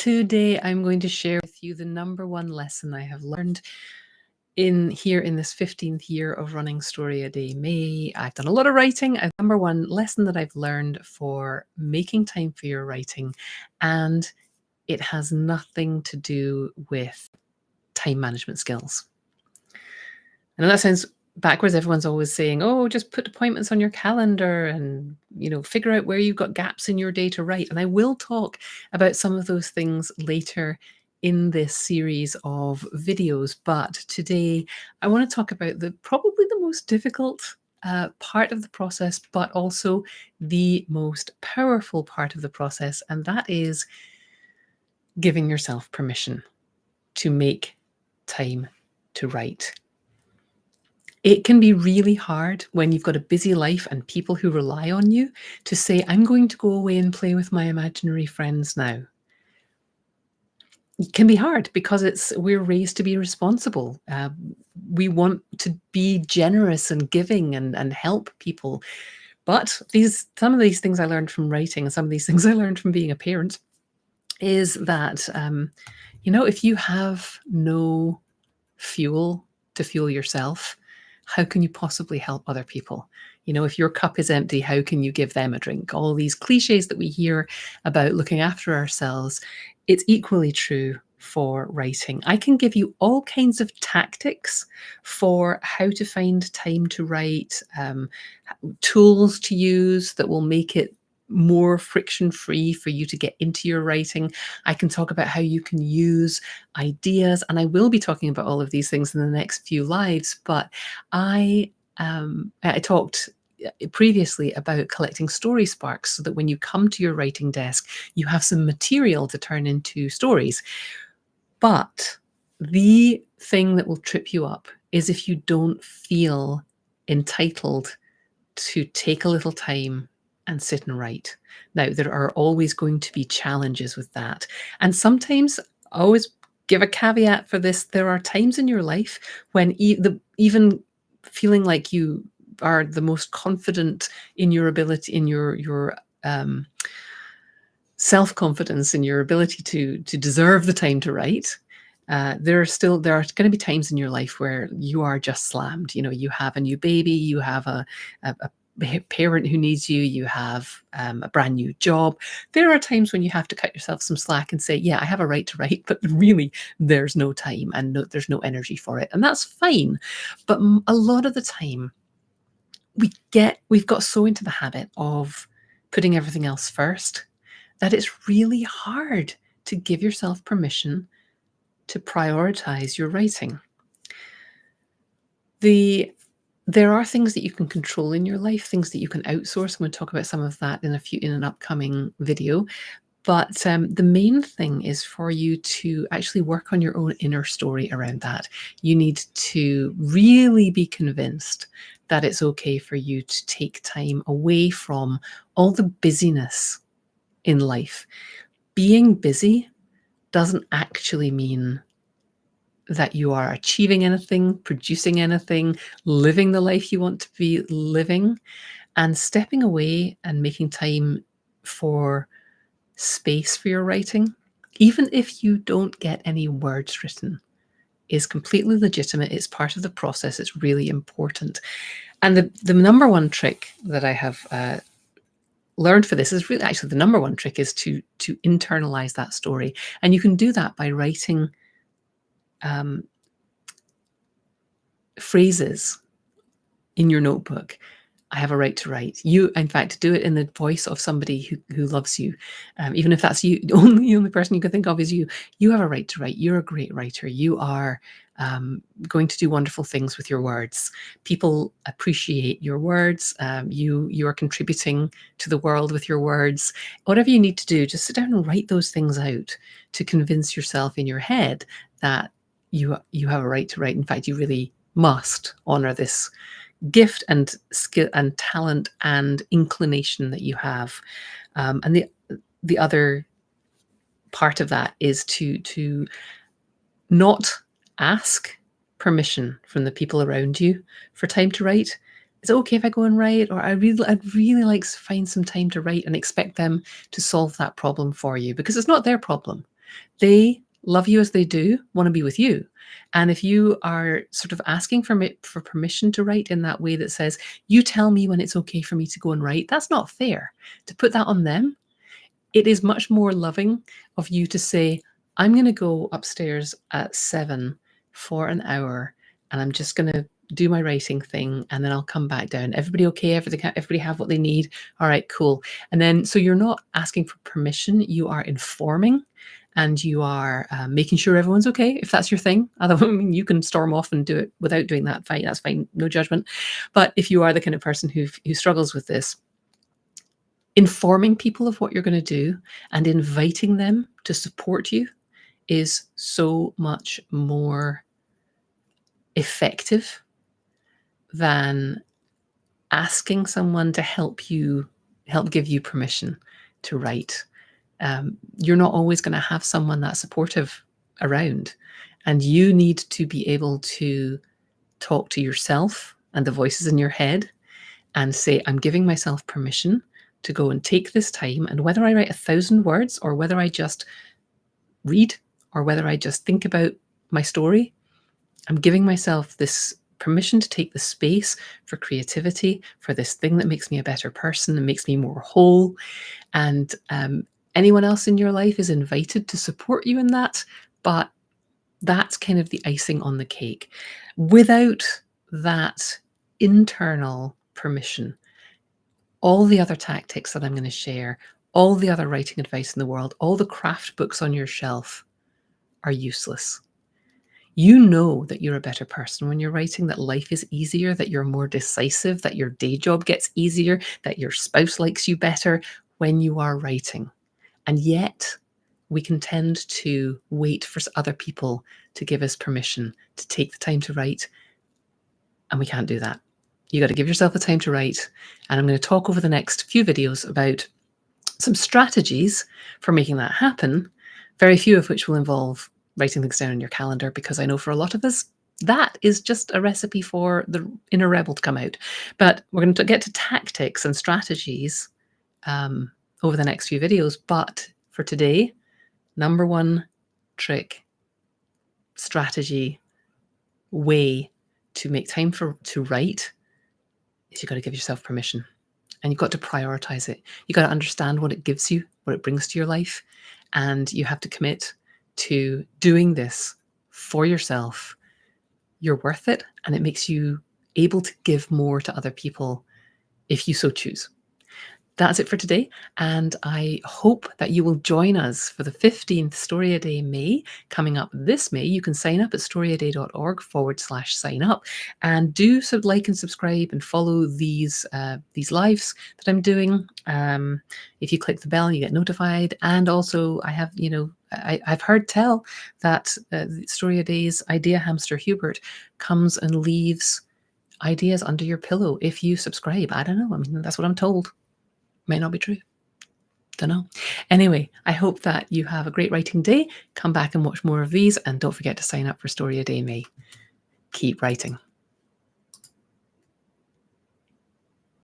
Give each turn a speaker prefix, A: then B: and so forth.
A: Today, I'm going to share with you the number one lesson I have learned in this 15th year of running StoryADay May. I've done a lot of writing. Number one lesson that I've learned for making time for your writing, and it has nothing to do with time management skills. I know that sounds backwards. Everyone's always saying, oh, just put appointments on your calendar and, figure out where you've got gaps in your day to write. And I will talk about some of those things later in this series of videos. But today I want to talk about probably the most difficult part of the process, but also the most powerful part of the process. And that is giving yourself permission to make time to write. It can be really hard when you've got a busy life and people who rely on you to say, I'm going to go away and play with my imaginary friends now. It can be hard because we're raised to be responsible. We want to be generous and giving and help people. But some of these things I learned from writing and some of these things I learned from being a parent is that, if you have no fuel to fuel yourself, how can you possibly help other people? If your cup is empty, how can you give them a drink? All these cliches that we hear about looking after ourselves, it's equally true for writing. I can give you all kinds of tactics for how to find time to write, tools to use that will make it more friction-free for you to get into your writing. I can talk about how you can use ideas, and I will be talking about all of these things in the next few lives. But I talked previously about collecting story sparks so that when you come to your writing desk, you have some material to turn into stories. But the thing that will trip you up is if you don't feel entitled to take a little time and sit and write. Now, there are always going to be challenges with that. And sometimes, I always give a caveat for this, there are times in your life when even feeling like you are the most confident in your ability, in your self-confidence, in your ability to deserve the time to write, there are going to be times in your life where you are just slammed. You have a new baby, you have a parent who needs you, you have a brand new job. There are times when you have to cut yourself some slack and say, yeah, I have a right to write, but really there's no time and there's no energy for it. And that's fine. But a lot of the time we've got so into the habit of putting everything else first that it's really hard to give yourself permission to prioritize your writing. There are things that you can control in your life, things that you can outsource. I'm going to talk about some of that in an upcoming video. But the main thing is for you to actually work on your own inner story around that. You need to really be convinced that it's okay for you to take time away from all the busyness in life. Being busy doesn't actually mean that you are achieving anything, producing anything, living the life you want to be living. And stepping away and making time for space for your writing, even if you don't get any words written, is completely legitimate. It's part of the process. It's really important. And the number one trick that I have learned for this is really actually the number one trick is to internalize that story. And you can do that by writing phrases in your notebook. I have a right to write. You, in fact, do it in the voice of somebody who loves you. Even if that's you, the only person you can think of is you. You have a right to write. You're a great writer. You are going to do wonderful things with your words. People appreciate your words. You are contributing to the world with your words. Whatever you need to do, just sit down and write those things out to convince yourself in your head that you have a right to write. In fact, you really must honor this gift and skill and talent and inclination that you have. And the other part of that is to not ask permission from the people around you for time to write. Is it okay if I go and write? Or I'd really like to find some time to write, and expect them to solve that problem for you, because it's not their problem. They love you as they do, want to be with you. And if you are sort of asking for permission to write in that way that says, you tell me when it's okay for me to go and write, that's not fair to put that on them. It is much more loving of you to say, I'm going to go upstairs at 7 for an hour and I'm just going to do my writing thing and then I'll come back down. Everybody okay? Everybody have what they need? All right, cool. And then, so you're not asking for permission, you are informing and you are making sure everyone's okay, if that's your thing. Otherwise, I mean, you can storm off and do it without doing that. Fine, that's fine, no judgment. But if you are the kind of person who struggles with this, informing people of what you're going to do and inviting them to support you is so much more effective than asking someone to help give you permission to write. You're not always going to have someone that supportive around, and you need to be able to talk to yourself and the voices in your head and say, I'm giving myself permission to go and take this time, and whether I write 1,000 words or whether I just read or whether I just think about my story, I'm giving myself this permission to take the space for creativity, for this thing that makes me a better person and makes me more whole. And anyone else in your life is invited to support you in that, but that's kind of the icing on the cake. Without that internal permission, all the other tactics that I'm going to share, all the other writing advice in the world, all the craft books on your shelf are useless. You know that you're a better person when you're writing, that life is easier, that you're more decisive, that your day job gets easier, that your spouse likes you better when you are writing. And yet we can tend to wait for other people to give us permission to take the time to write. And we can't do that. You got to give yourself the time to write. And I'm going to talk over the next few videos about some strategies for making that happen, very few of which will involve writing things down in your calendar, because I know for a lot of us, that is just a recipe for the inner rebel to come out. But we're going to get to tactics and strategies over the next few videos. But for today, number one trick, strategy, way to make time to write is you've got to give yourself permission. And you've got to prioritize it. You've got to understand what it gives you, what it brings to your life. And you have to commit to doing this for yourself. You're worth it. And it makes you able to give more to other people if you so choose. That's it for today. And I hope that you will join us for the 15th Story a Day May coming up this May. You can sign up at storyaday.org/sign up, and do so like and subscribe and follow these lives that I'm doing. If you click the bell, you get notified. And also I have, I've heard tell that Story a Day's idea hamster Hubert comes and leaves ideas under your pillow if you subscribe. I don't know. I mean, that's what I'm told. Might not be true. Don't know. Anyway, I hope that you have a great writing day. Come back and watch more of these, and don't forget to sign up for Story a Day May. Keep writing.